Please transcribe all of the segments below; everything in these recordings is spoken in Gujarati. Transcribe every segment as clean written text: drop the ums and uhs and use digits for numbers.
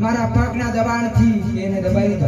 મારા પગના દબાણથી એને દબાવી દો.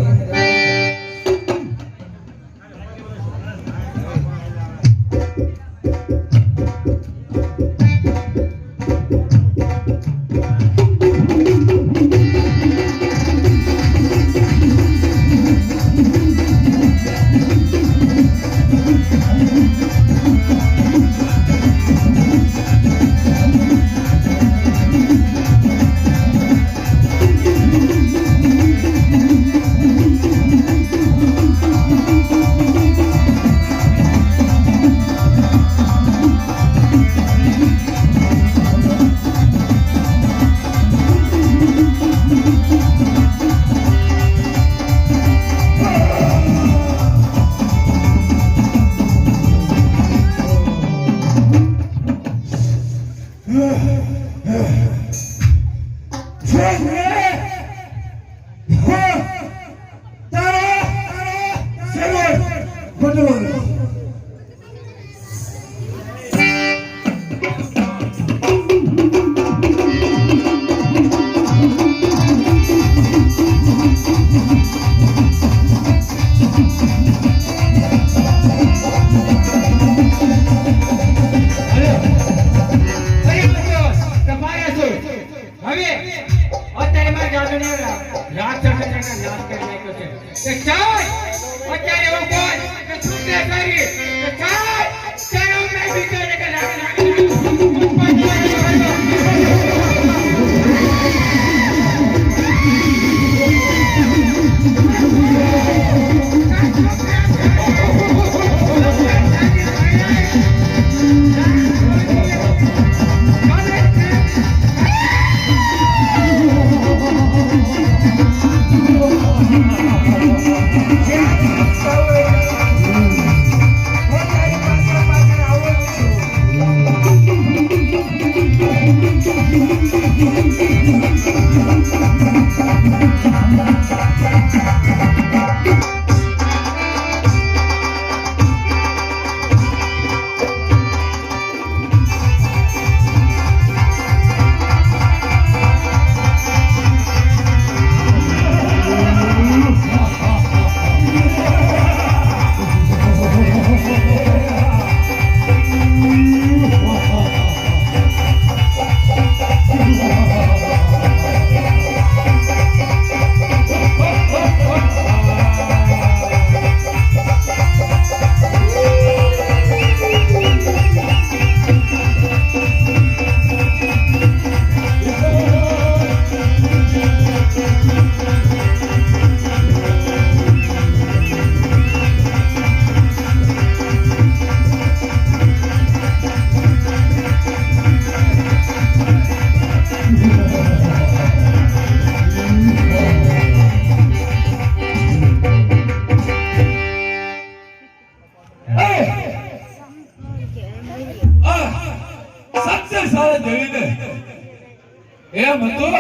એમ હતું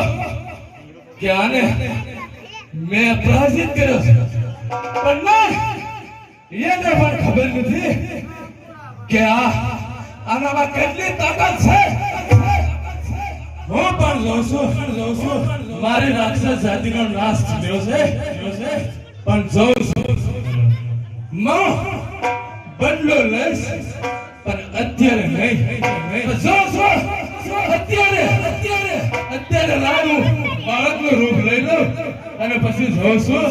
કે આને મેં પરાજિત કર્યો છે, પણ ના, એને પણ ખબર નથી કે આનામાં કેટલી તાકાત છે. હું પણ જોઉં છું મારી રાક્ષસ જાતિનો નાશ થયો છે, પણ જોઉં છું બદલો લઈશ, પણ અત્યારે નહીં. અત્યારે લાવું બાળકનું રૂપ લઈ લઉં અને પછી જોઉં છું.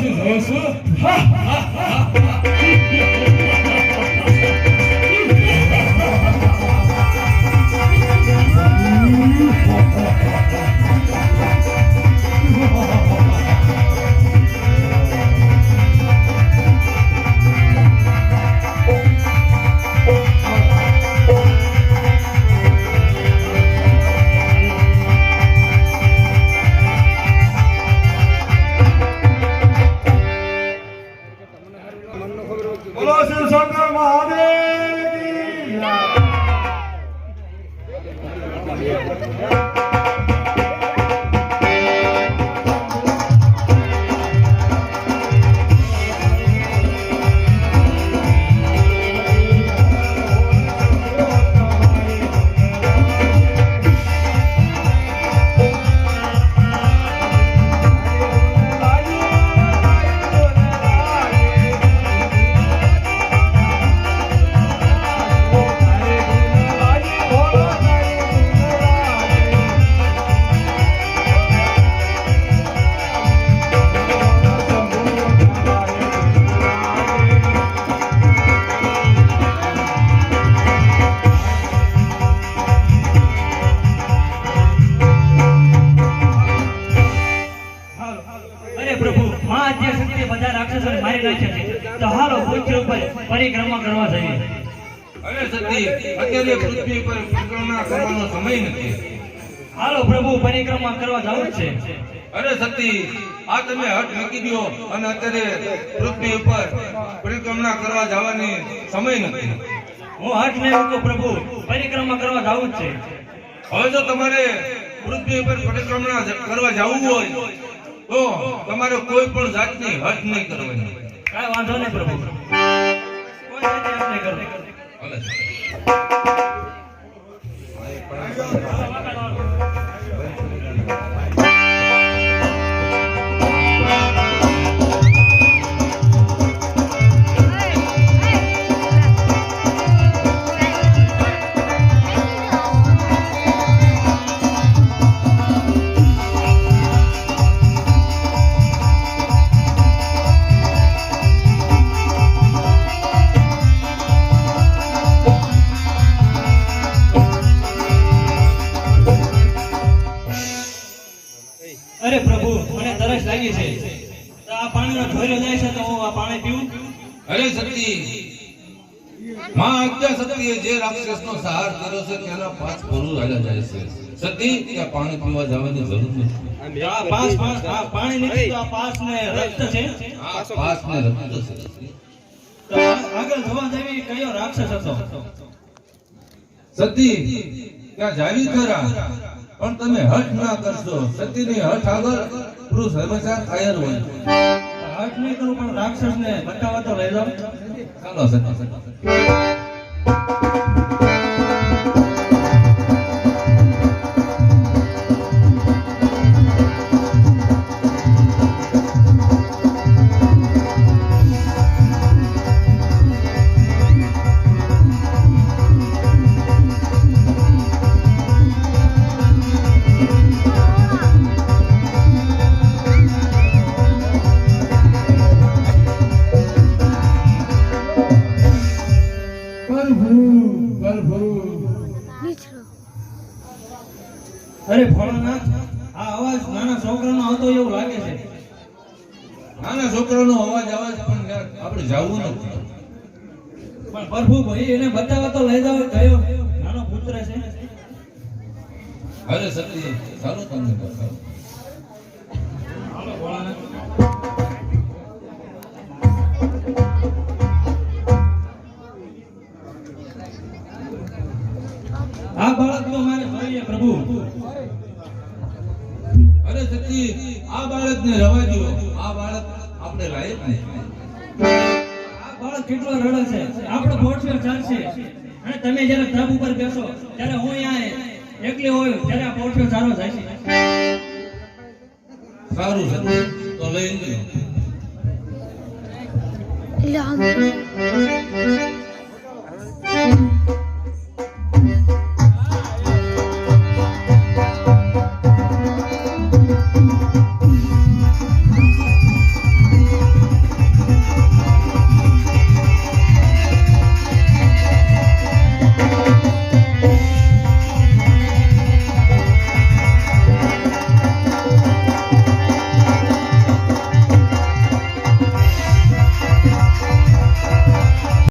બોલો શ્રી શંકર મહાદેવ કી જય. પરિક્રમા કરવા જઈએ. અરે સતી, અત્યારે પૃથ્વી પર પરિક્રમા કરવાનો સમય નથી. હાલો પ્રભુ, પરિક્રમા કરવા જવું જ છે. અરે સતી, આ તમે હટ મૂકી દો અને અત્યારે પૃથ્વી ઉપર પરિક્રમા કરવા જવાની સમય નથી. હું હટ નહીં મૂકું પ્રભુ, પરિક્રમા કરવા જવું જ છે. હવે જો તમારે પૃથ્વી પર પરિક્રમા કરવા જવું હોય તો તમારે કોઈ પણ જાતની હટ નહીં કરવાની. કાંઈ વાંધો નહીં પ્રભુ, કોઈ જાતની હટ નહીં કરવાની. અરે પ્રભુ, મને તરસ લાગી છે. તો આ પાણીનો ઢોર્યો જાય છે તો હું આ પાણી પીવું? અરે સતી, માં આજ્ઞા સતીએ જે રાક્ષસનો સંહાર કર્યો છે તેના 5 પરું હાલ્યા જાય છે. સતી, ત્યાં પાણી પીવા જવાની જરૂર નથી. આ પાણી નથી તો આ પાસ ને રક્ત છે. આ પાસ ને રક્ત છે. તો આગળ જોવા જેવી કયો રાક્ષસ હતો? સતી, ત્યાં જાવી ખરા, પણ તમે હઠ ના કરશો. સતીની હઠ આગળ પુરુષ હંમેશા કાયર હોય. હટ નહીં કરું, પણ રાક્ષસ ને બતાવવા તો લઈ જાવ. ચાલો સતી. અરે ભોળાનાથ, આ અવાજ નાના છોકરાનો આવતો એવું લાગે છે. નાના છોકરાનો અવાજ આવે છે, પણ યાર આપણે જાવું નથી. પણ પ્રભુ ભાઈ, એને બતાવવા તો લઈ જાવ. કયો નાનો પુત્ર છે? અરે સતી, ચાલો તમને બતાવો. હાલો ભોળાનાથ. આ બાળક તો મારે જોઈએ પ્રભુ. બાળકને રવા દો. આ બાળક આપણે લાયક નહીં. આ બાળક કેટલો રડે છે, આપણો પોઠિયો ચાલશે. અને તમે જ્યારે ધબ ઉપર બેસો ત્યારે હું અહીંયા એકલી હોય ત્યારે આ પોઠિયો સારો જાય છે. સારું છે તો લઈ લો. લ્યો.